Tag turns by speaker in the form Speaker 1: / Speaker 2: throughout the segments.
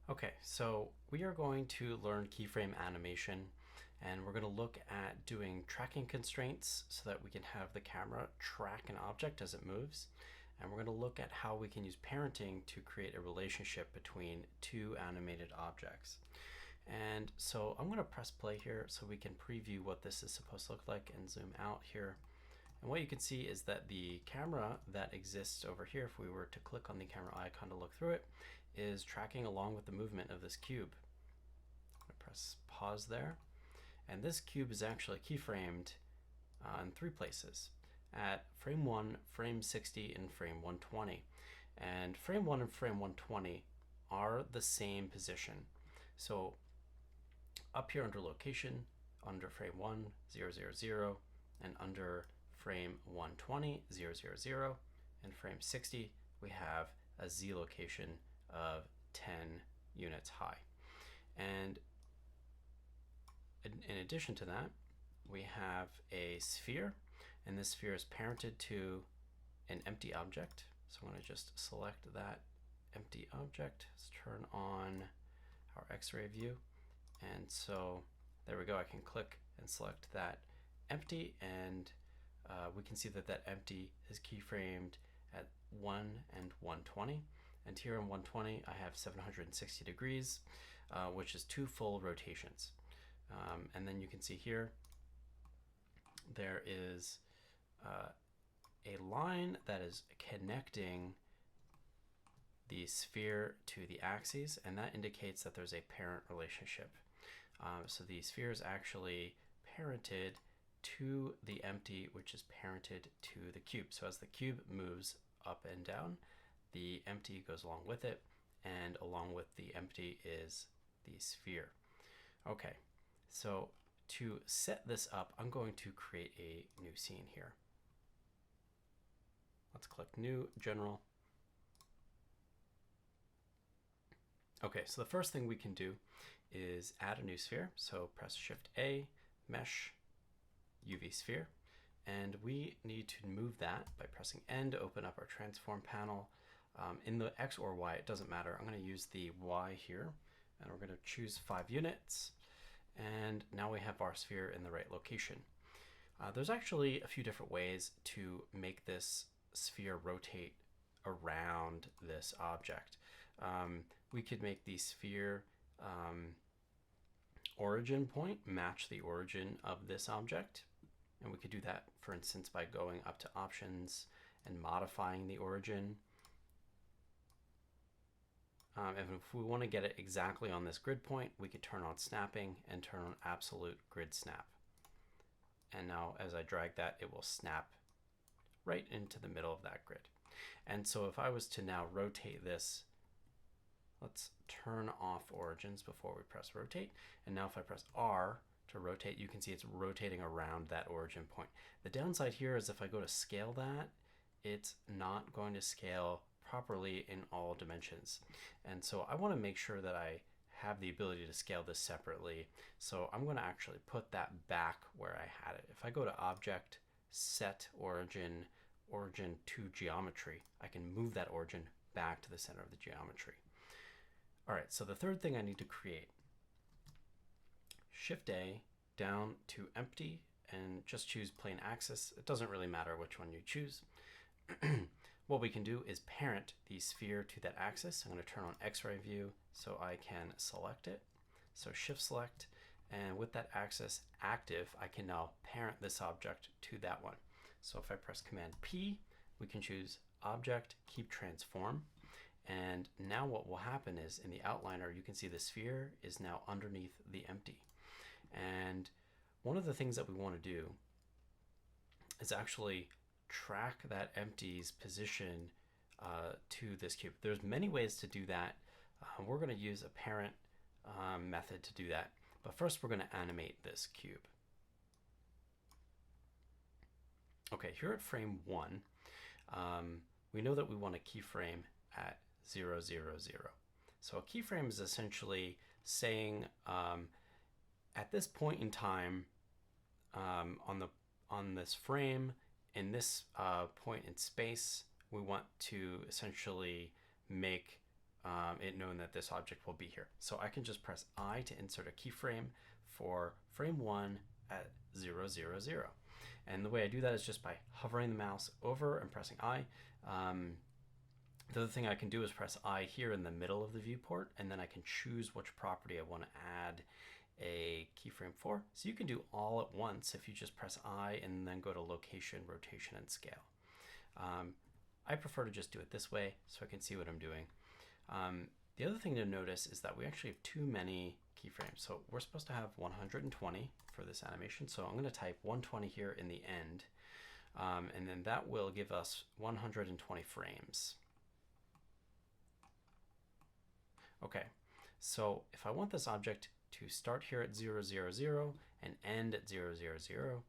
Speaker 1: Okay, so we are going to learn keyframe animation, and we're going to look at doing tracking constraints so that we can have the camera track an object as it moves. And we're going to look at how we can use parenting to create a relationship between two animated objects. And so I'm going to press play here so we can preview what this is supposed to look like and zoom out here. And what you can see is that the camera that exists over here, if we were to click on the camera icon to look through it, is tracking along with the movement of this cube. I'm going to press pause there. And this cube is actually keyframed in 3 places: at frame 1, frame 60, and frame 120. And frame 1 and frame 120 are the same position. So up here under location, under frame 1, 0, 0, 0, and under frame 120, 0, 0, 0, and frame 60, we have a Z location of 10 units high. And in addition to that, we have a sphere, and this sphere is parented to an empty object. So I'm going to just select that empty object. Let's turn on our X-ray view. And so there we go. I can click and select that empty, and we can see that that empty is keyframed at 1 and 120. And here in 120, I have 760 degrees, which is 2 full rotations. And then you can see here, there is a line that is connecting the sphere to the axes, and that indicates that there's a parent relationship. So the sphere is actually parented to the empty, which is parented to the cube. So as the cube moves up and down, the empty goes along with it, and along with the empty is the sphere. Okay, so to set this up, I'm going to create a new scene here. Let's click New, General. Okay, so the first thing we can do is add a new sphere. So press Shift A, Mesh, UV Sphere, and we need to move that by pressing N to open up our transform panel. In the X or Y, it doesn't matter. I'm going to use the Y here, and we're going to choose 5 units, and now we have our sphere in the right location. There's actually a few different ways to make this sphere rotate around this object. We could make the sphere origin point match the origin of this object, and we could do that, for instance, by going up to Options and modifying the origin. And if we want to get it exactly on this grid point, we could turn on snapping and turn on absolute grid snap. And now as I drag that, it will snap right into the middle of that grid. And so if I was to now rotate this, let's turn off origins before we press rotate. And now if I press R to rotate, you can see it's rotating around that origin point. The downside here is if I go to scale that, it's not going to scale properly in all dimensions. And so I want to make sure that I have the ability to scale this separately. So I'm going to actually put that back where I had it. If I go to Object, Set Origin, Origin to Geometry, I can move that origin back to the center of the geometry. All right, so the third thing I need to create, Shift A down to empty and just choose plane axis. It doesn't really matter which one you choose. What we can do is parent the sphere to that axis. I'm going to turn on X-ray view so I can select it. So Shift Select, and with that axis active, I can now parent this object to that one. So if I press Command P, we can choose Object, Keep Transform. And now what will happen is in the outliner, you can see the sphere is now underneath the empty. And one of the things that we want to do is actually track that empty's position to this cube. There's many ways to do that. We're going to use a parent method to do that. But first we're going to animate this cube. Okay, here at frame 1, we know that we want a keyframe at 0, 0, 0. So a keyframe is essentially saying at this point in time on this frame, in this point in space, we want to essentially make it known that this object will be here. So I can just press I to insert a keyframe for frame 1 at 0, 0, 0. And the way I do that is just by hovering the mouse over and pressing I. The other thing I can do is press I here in the middle of the viewport, and then I can choose which property I want to add a keyframe for. So you can do all at once if you just press I and then go to location, rotation, and scale. I prefer to just do it this way so I can see what I'm doing. The other thing to notice is that we actually have too many keyframes. So we're supposed to have 120 for this animation. So I'm going to type 120 here in the end, and then that will give us 120 frames. Okay, so if I want this object to start here at 0, 0, 0 and end at 0, 0, 0,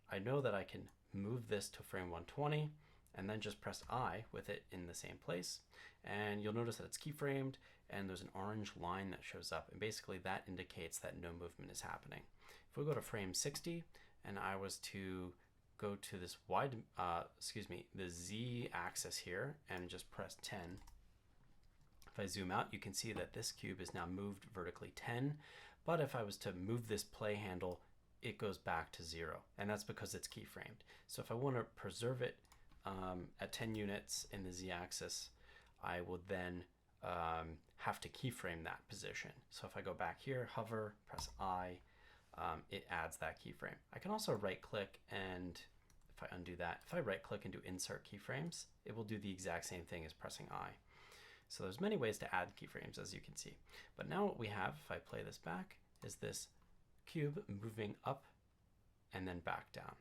Speaker 1: I know that I can move this to frame 120 and then just press I with it in the same place. And you'll notice that it's keyframed and there's an orange line that shows up, and basically that indicates that no movement is happening. If we go to frame 60 and I was to go to this the Z axis here and just press 10, if I zoom out, you can see that this cube is now moved vertically 10, but if I was to move this play handle, it goes back to 0, and that's because it's keyframed. So if I want to preserve it at 10 units in the Z-axis, I would then have to keyframe that position. So if I go back here, hover, press I, it adds that keyframe. I can also right-click, and if I undo that, if I right-click and do Insert Keyframes, it will do the exact same thing as pressing I. So there's many ways to add keyframes, as you can see. But now what we have, if I play this back, is this cube moving up and then back down.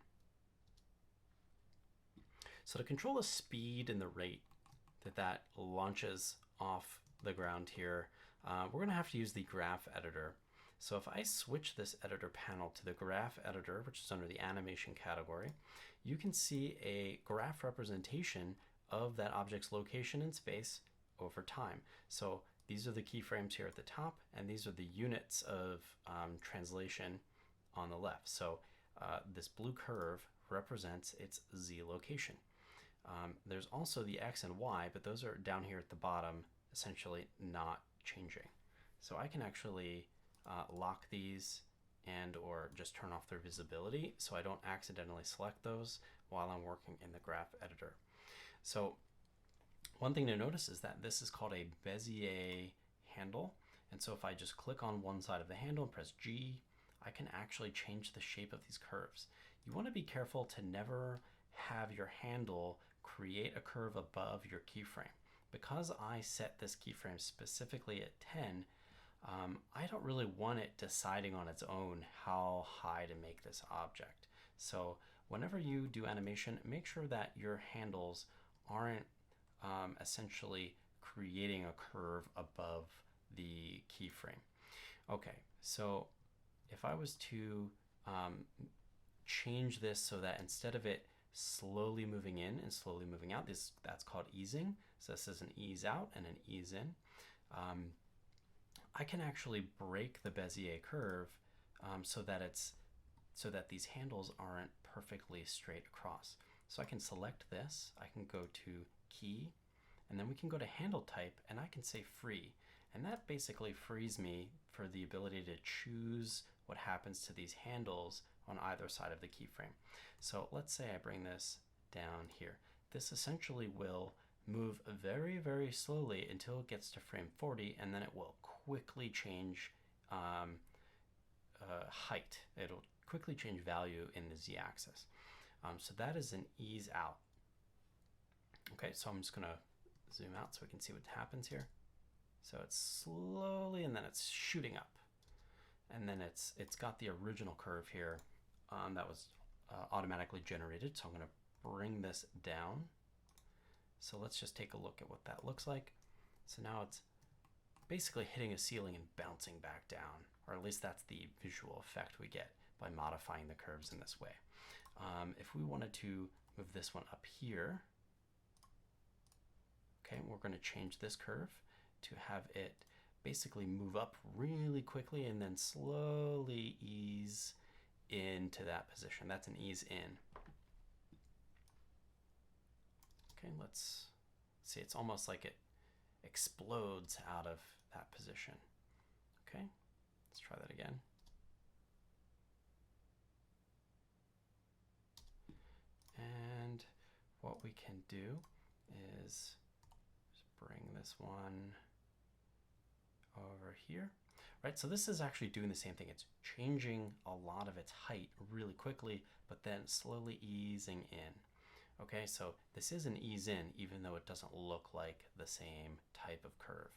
Speaker 1: So to control the speed and the rate that launches off the ground here, we're going to have to use the graph editor. So if I switch this editor panel to the graph editor, which is under the animation category, you can see a graph representation of that object's location in space over time. So these are the keyframes here at the top, and these are the units of translation on the left. So this blue curve represents its Z location. There's also the X and Y, but those are down here at the bottom, essentially not changing. So I can actually lock these and or just turn off their visibility so I don't accidentally select those while I'm working in the graph editor. So one thing to notice is that this is called a Bezier handle. And so if I just click on one side of the handle and press G, I can actually change the shape of these curves. You want to be careful to never have your handle create a curve above your keyframe. Because I set this keyframe specifically at 10, I don't really want it deciding on its own how high to make this object. So whenever you do animation, make sure that your handles aren't essentially creating a curve above the keyframe. Okay, so if I was to change this so that instead of it slowly moving in and slowly moving out, that's called easing. So this is an ease out and an ease in. I can actually break the Bezier curve so that these handles aren't perfectly straight across. So I can select this, I can go to key, and then we can go to handle type, and I can say free. And that basically frees me for the ability to choose what happens to these handles on either side of the keyframe. So let's say I bring this down here. This essentially will move very, very slowly until it gets to frame 40, and then it will quickly change height. It'll quickly change value in the Z-axis. So that is an ease out. Okay, so I'm just going to zoom out so we can see what happens here. So it's slowly, and then it's shooting up. And then it's got the original curve here that was automatically generated. So I'm going to bring this down. So let's just take a look at what that looks like. So now it's basically hitting a ceiling and bouncing back down, or at least that's the visual effect we get by modifying the curves in this way. If we wanted to move this one up here, okay, we're going to change this curve to have it basically move up really quickly and then slowly ease into that position. That's an ease in. Okay, let's see, it's almost like it explodes out of that position. Okay, let's try that again. And what we can do is just bring this one over here. Right, so this is actually doing the same thing. It's changing a lot of its height really quickly, but then slowly easing in. Okay, so this is an ease in, even though it doesn't look like the same type of curve.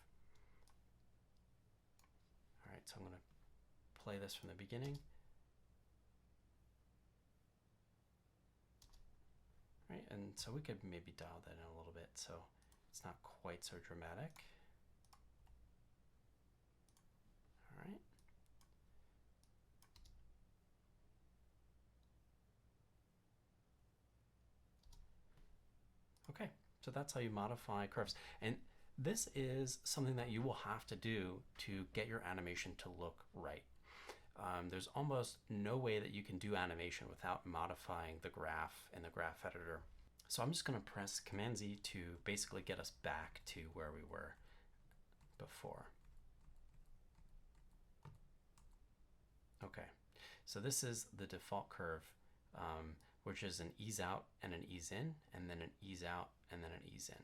Speaker 1: All right, so I'm going to play this from the beginning. Right, and so we could maybe dial that in a little bit so it's not quite so dramatic. All right. Okay, so that's how you modify curves. And this is something that you will have to do to get your animation to look right. There's almost no way that you can do animation without modifying the graph in the graph editor. So I'm just going to press Command Z to basically get us back to where we were before. Okay, so this is the default curve, which is an ease out and an ease in, and then an ease out and then an ease in.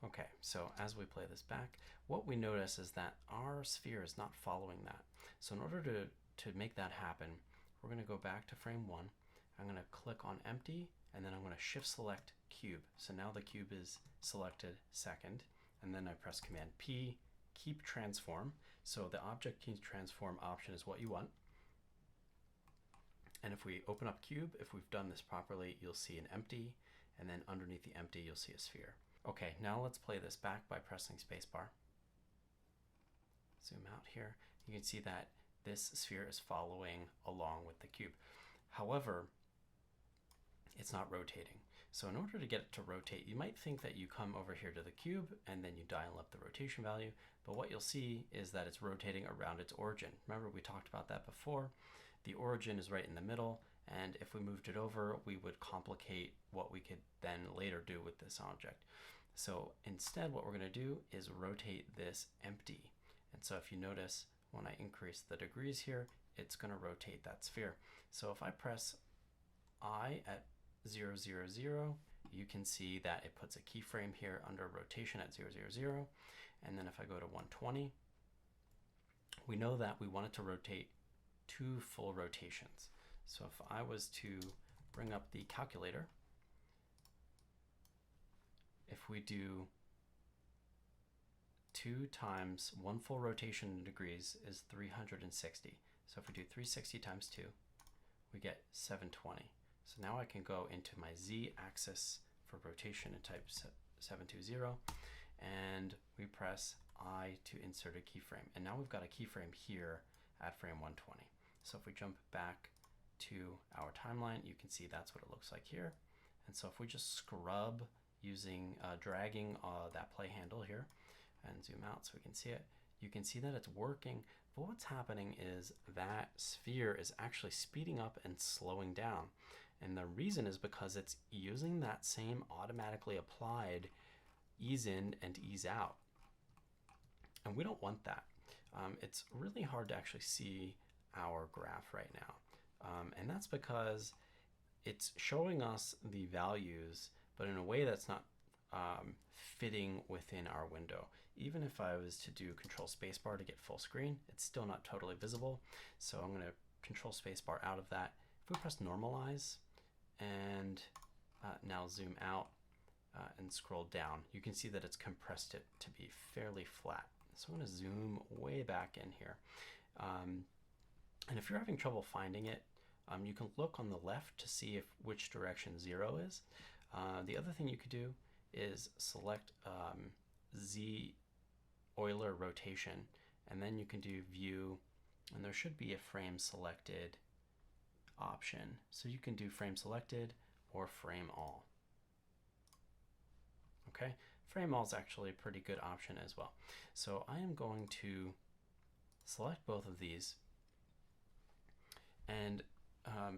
Speaker 1: Okay, so as we play this back, what we notice is that our sphere is not following that. So in order to make that happen, we're going to go back to frame 1. I'm going to click on empty, and then I'm going to shift select cube. So now the cube is selected second, and then I press Command P, keep transform. So the object keep transform option is what you want. And if we open up cube, if we've done this properly, you'll see an empty, and then underneath the empty, you'll see a sphere. Okay, now let's play this back by pressing spacebar. Zoom out here. You can see that this sphere is following along with the cube. However, it's not rotating. So in order to get it to rotate, you might think that you come over here to the cube and then you dial up the rotation value, but what you'll see is that it's rotating around its origin. Remember, we talked about that before. The origin is right in the middle, and if we moved it over, we would complicate what we could then later do with this object. So instead, what we're going to do is rotate this empty. And so if you notice, when I increase the degrees here, it's going to rotate that sphere. So if I press I at 0, 0, 0, you can see that it puts a keyframe here under rotation at 0, 0, 0. And then if I go to 120, we know that we want it to rotate 2 full rotations. So if I was to bring up the calculator, if we do 2 times 1 full rotation in degrees is 360. So if we do 360 times 2, we get 720. So now I can go into my Z axis for rotation and type 720, and we press I to insert a keyframe. And now we've got a keyframe here at frame 120. So if we jump back to our timeline, you can see that's what it looks like here. And so if we just scrub using dragging that play handle here and zoom out so we can see it, you can see that it's working. But what's happening is that sphere is actually speeding up and slowing down. And the reason is because it's using that same automatically applied ease in and ease out. And we don't want that. It's really hard to actually see our graph right now. And that's because it's showing us the values, but in a way that's not fitting within our window. Even if I was to do Control Spacebar to get full screen, it's still not totally visible. So I'm going to Control Spacebar out of that. If we press Normalize and now zoom out and scroll down, you can see that it's compressed it to be fairly flat. So I'm going to zoom way back in here. And if you're having trouble finding it, you can look on the left to see which direction 0 is. The other thing you could do is select Z Euler rotation, and then you can do view, and there should be a frame selected option. So you can do frame selected or frame all. Okay, frame all is actually a pretty good option as well. So I am going to select both of these, and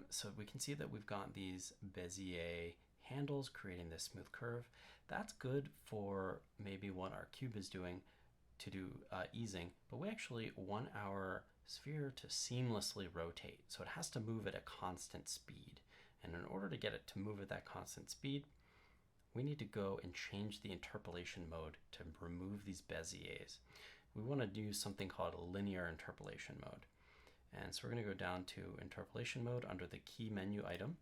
Speaker 1: So we can see that we've got these Bezier handles creating this smooth curve. That's good for maybe what our cube is doing to do easing, but we actually want our sphere to seamlessly rotate. So it has to move at a constant speed. And in order to get it to move at that constant speed, we need to go and change the interpolation mode to remove these Beziers. We want to do something called a linear interpolation mode. And so we're going to go down to interpolation mode under the key menu item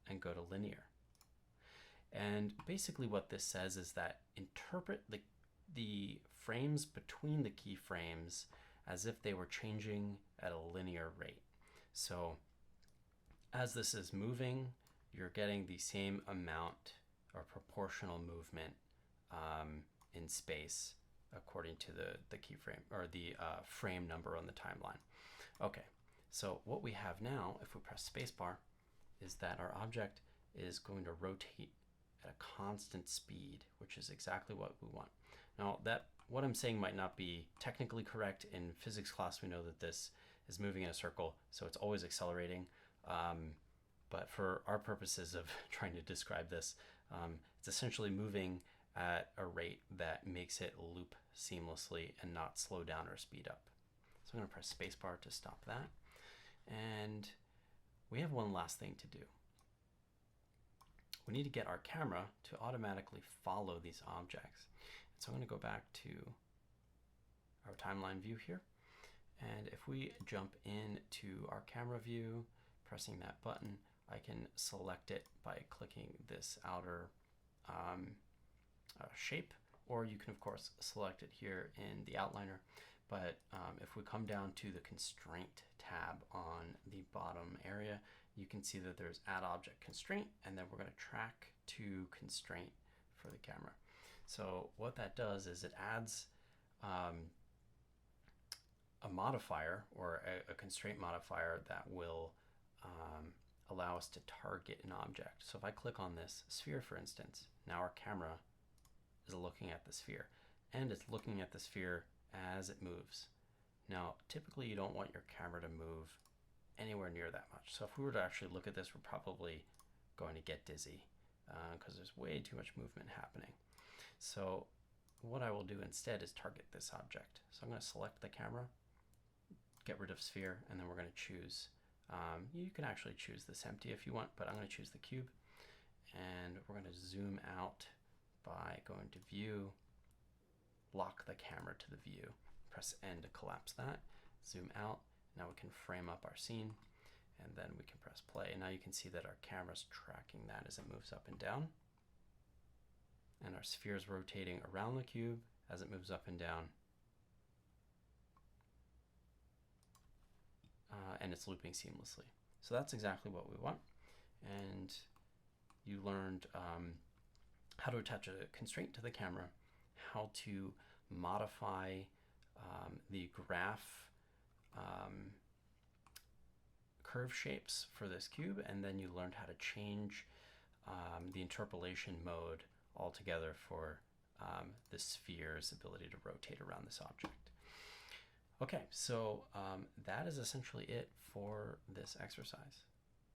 Speaker 1: and go to linear. And basically what this says is that interpret the frames between the keyframes as if they were changing at a linear rate. So as this is moving, you're getting the same amount or proportional movement in space according to the keyframe or the frame number on the timeline. Okay, so what we have now, if we press spacebar, is that our object is going to rotate at a constant speed, which is exactly what we want. Now, what I'm saying might not be technically correct. In physics class, we know that this is moving in a circle, so it's always accelerating. But for our purposes of trying to describe this, it's essentially moving at a rate that makes it loop seamlessly and not slow down or speed up. So I'm going to press spacebar to stop that. And we have one last thing to do. We need to get our camera to automatically follow these objects. So I'm going to go back to our timeline view here. And if we jump into our camera view, pressing that button, I can select it by clicking this outer shape, or you can of course select it here in the outliner. But if we come down to the constraint tab on the bottom area, you can see that there's add object constraint, and then we're going to track to constraint for the camera. So what that does is it adds a modifier or a constraint modifier that will allow us to target an object. So if I click on this sphere, for instance, now our camera is looking at the sphere, and it's looking at the sphere as it moves. Now, typically you don't want your camera to move anywhere near that much. So if we were to actually look at this, we're probably going to get dizzy because there's way too much movement happening. So what I will do instead is target this object. So I'm going to select the camera, get rid of sphere, and then we're going to choose. You can actually choose this empty if you want, but I'm going to choose the cube. And we're going to zoom out by going to view, lock the camera to the view, press N to collapse that, zoom out. Now we can frame up our scene, and then we can press play. And now you can see that our camera's tracking that as it moves up and down. And our sphere is rotating around the cube as it moves up and down. And it's looping seamlessly. So that's exactly what we want. And you learned how to attach a constraint to the camera, how to modify the graph curve shapes for this cube, and then you learned how to change the interpolation mode altogether for the sphere's ability to rotate around this object. Okay, so that is essentially it for this exercise.